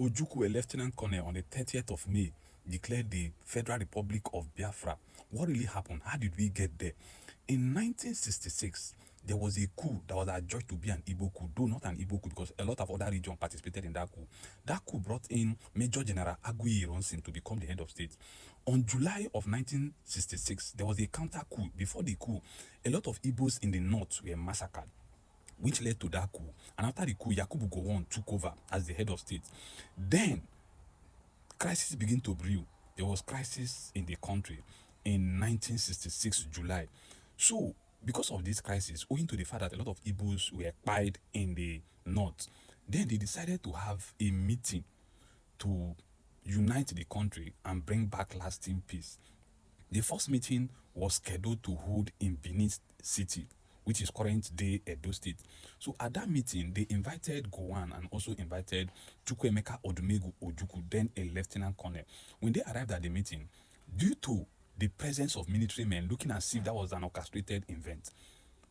Ojukwu, a lieutenant colonel, on the 30th of May, declared the Federal Republic of Biafra. What really happened? How did we get there? In 1966, there was a coup that was adjudged to be an Igbo coup, though not an Igbo coup because a lot of other regions participated in that coup. That coup brought in Major General Aguiyi Ironsin to become the head of state. On July of 1966, there was a counter coup. Before the coup, a lot of Igbos in the north were massacred, which led to that coup. And after the coup, Yakubu Gowon took over as the head of state. Then, crisis began to brew. There was crisis in the country in 1966 July. So, because of this crisis, owing to the fact that a lot of Igbos were pied in the north, then they decided to have a meeting to unite the country and bring back lasting peace. The first meeting was scheduled to hold in Benin City, which is current day Edo State. So at that meeting, they invited Gowon and also invited Chukwuemeka Odumegu Ojukwu, then a lieutenant colonel. When they arrived at the meeting, due to the presence of military men looking as if that was an orchestrated event,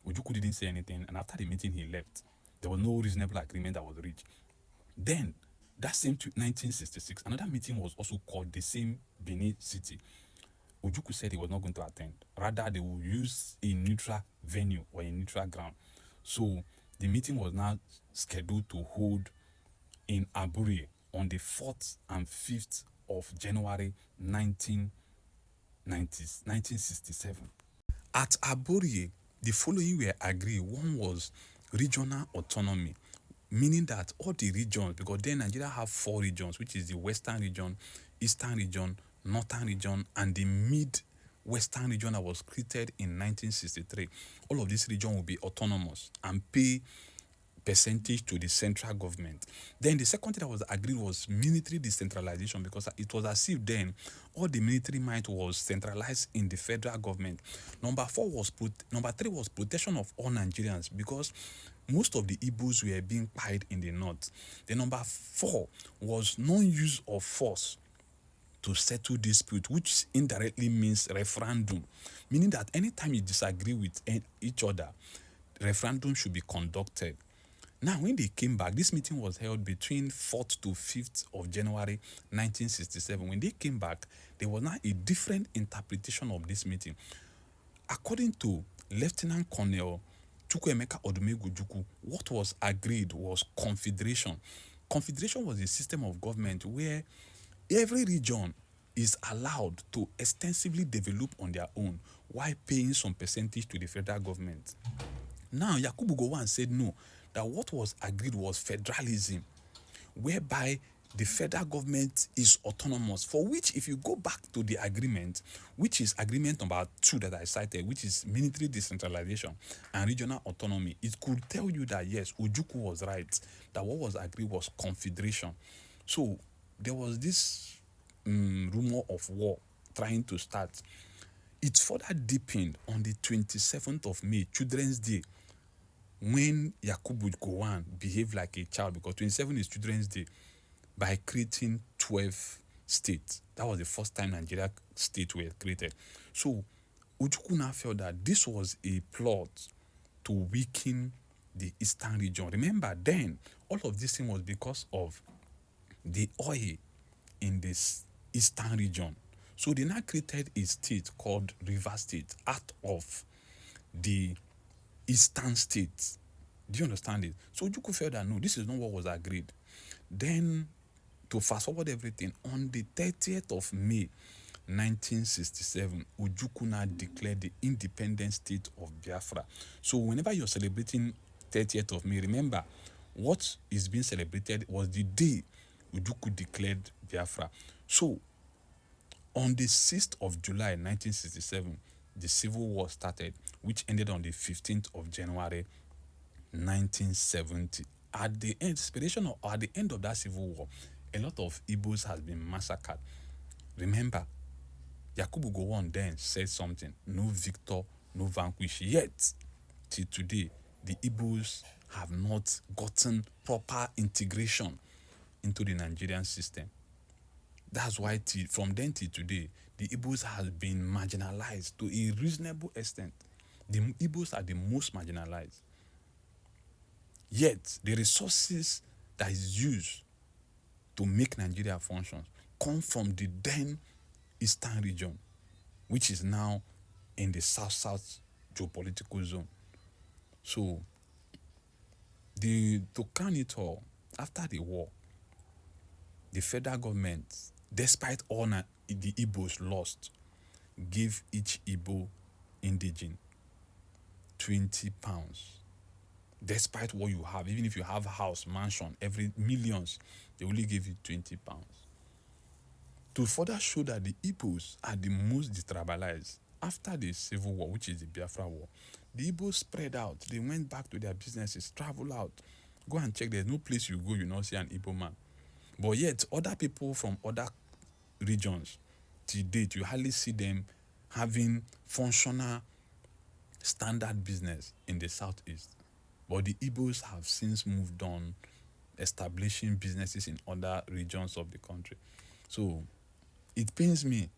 Ojukwu didn't say anything, and after the meeting, he left. There was no reasonable agreement that was reached. Then, that same 1966, another meeting was also called the same Benin City. Ojukwu said he was not going to attend. Rather, they will use a neutral venue or a neutral ground. So the meeting was now scheduled to hold in Aburi on the 4th and 5th of January 1967. At Aburi, the following were agreed. One was regional autonomy, meaning that all the regions, because then Nigeria have 4 regions, which is the Western region, Eastern region, Northern region, and the Mid-Western region that was created in 1963. All of this region will be autonomous and pay percentage to the central government. Then the second thing that was agreed was military decentralization, because it was as if then all the military might was centralized in the federal government. Number 3 was protection of all Nigerians, because most of the Igbos were being pied in the north. The number 4 was non-use of force to settle dispute, which indirectly means referendum, meaning that anytime you disagree with each other, referendum should be conducted. Now, when they came back, this meeting was held between 4th to 5th of January 1967. When they came back, there was now a different interpretation of this meeting. According to Lieutenant Colonel Chukwuemeka Odumegu Ojukwu, what was agreed was confederation. Confederation was a system of government where every region is allowed to extensively develop on their own while paying some percentage to the federal government. Now, Yakubu Gowon said no, that what was agreed was federalism, whereby the federal government is autonomous, for which if you go back to the agreement, which is agreement number 2 that I cited, which is military decentralization and regional autonomy, it could tell you that yes, Ojukwu was right, that what was agreed was confederation. So there was this rumor of war trying to start. It further deepened on the 27th of May, Children's Day, when Yakubu Gowon behaved like a child, because 27 is Children's Day, by creating 12 states. That was the first time Nigeria states were created. So Ojukwu now felt that this was a plot to weaken the Eastern region. Remember, then all of this thing was because of the oil in this Eastern region. So they now created a state called River State out of the Eastern states. Do you understand it? So Ojukwu felt that no, this is not what was agreed. Then, to fast forward everything, on the 30th of May 1967, Ojukwu now declared the independent state of Biafra. So whenever you're celebrating 30th of May, remember what is being celebrated was the day Ojukwu declared Biafra. So on the 6th of July 1967, the Civil War started, which ended on the 15th of January 1970. At the end of that Civil War, a lot of Igbos has been massacred. Remember, Yakubu Gowon then said something: no victor, no vanquish. Yet, till today, the Igbos have not gotten proper integration into the Nigerian system. That's why from then till today, the Igbos have been marginalized to a reasonable extent. The Igbos are the most marginalized. Yet, the resources that is used to make Nigeria function come from the then eastern region, which is now in the south-south geopolitical zone. So to crown it all, after the war, the federal government, despite all the Igbos lost, gave each Igbo indigene 20 pounds. Despite what you have, even if you have a house, mansion, every millions, they only give you 20 pounds. To further show that the Igbos are the most detribalized, after the Civil War, which is the Biafra War, the Igbos spread out. They went back to their businesses, travel out. Go and check, there's no place you go, you not see an Igbo man. But yet, other people from other regions, to date, you hardly see them having functional standard business in the southeast. But the Igbos have since moved on, establishing businesses in other regions of the country. So it pains me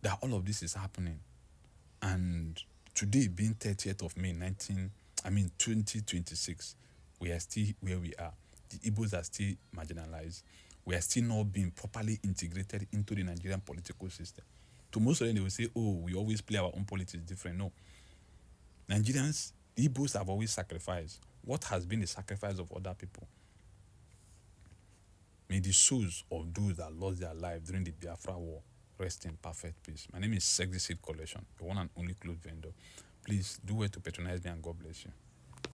that all of this is happening. And today, being 30th of May 2026, we are still where we are. The Igbos are still marginalized. We are still not being properly integrated into the Nigerian political system. To most of them, they will say, oh, we always play our own politics different. No. Nigerians, Igbos have always sacrificed. What has been the sacrifice of other people? May the souls of those that lost their life during the Biafra War rest in perfect peace. My name is Sexy Seed Collection, the one and only clothes vendor. Please do well to patronize me, and God bless you.